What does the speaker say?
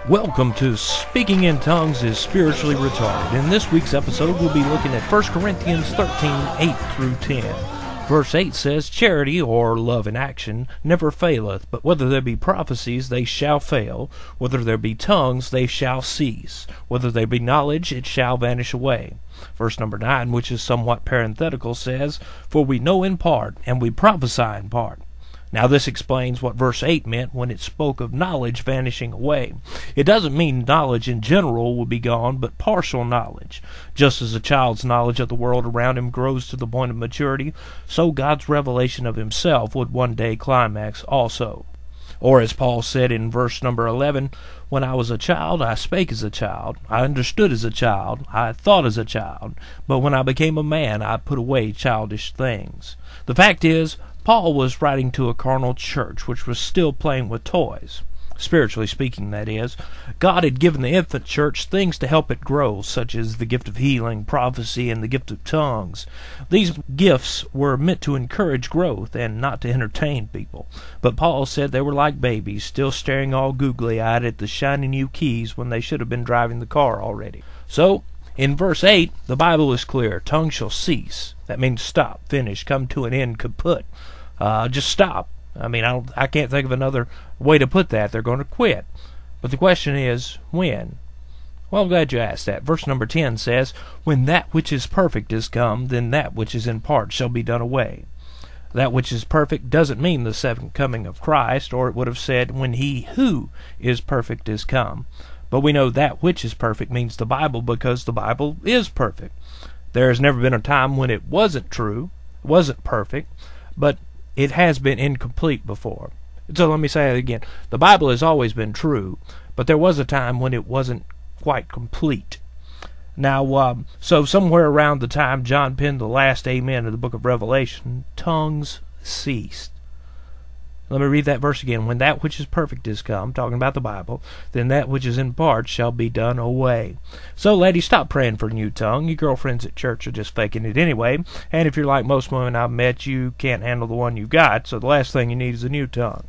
Welcome to Speaking in Tongues is Spiritually Retarded. In this week's episode, we'll be looking at 1 Corinthians 13, 8 through 10. Verse 8 says, Charity, or love in action, never faileth, but whether there be prophecies, they shall fail. Whether there be tongues, they shall cease. Whether there be knowledge, it shall vanish away. Verse number 9, which is somewhat parenthetical, says, For we know in part, and we prophesy in part. Now this explains what verse 8 meant when it spoke of knowledge vanishing away. It doesn't mean knowledge in general will be gone, but partial knowledge. Just as a child's knowledge of the world around him grows to the point of maturity, so God's revelation of himself would one day climax also. Or as Paul said in verse number 11, When I was a child, I spake as a child, I understood as a child, I thought as a child, but when I became a man, I put away childish things. The fact is, Paul was writing to a carnal church which was still playing with toys. Spiritually speaking, that is. God had given the infant church things to help it grow, such as the gift of healing, prophecy, and the gift of tongues. These gifts were meant to encourage growth and not to entertain people. But Paul said they were like babies, still staring all googly-eyed at the shiny new keys when they should have been driving the car already. So, in verse 8, the Bible is clear. Tongue shall cease. That means stop, finish, come to an end, kaput. Just stop. I mean, I can't think of another way to put that. They're going to quit. But the question is, when? Well, I'm glad you asked that. Verse number 10 says, When that which is perfect is come, then that which is in part shall be done away. That which is perfect doesn't mean the second coming of Christ, or it would have said, when he who is perfect is come. But we know that which is perfect means the Bible, because the Bible is perfect. There has never been a time when it wasn't true, wasn't perfect, but it has been incomplete before. So let me say it again. The Bible has always been true, but there was a time when it wasn't quite complete. Now, so somewhere around the time John penned the last amen of the book of Revelation, tongues ceased. Let me read that verse again. When that which is perfect is come, talking about the Bible, then that which is in part shall be done away. So, ladies, stop praying for a new tongue. Your girlfriends at church are just faking it anyway. And if you're like most women I've met, you can't handle the one you've got, so the last thing you need is a new tongue.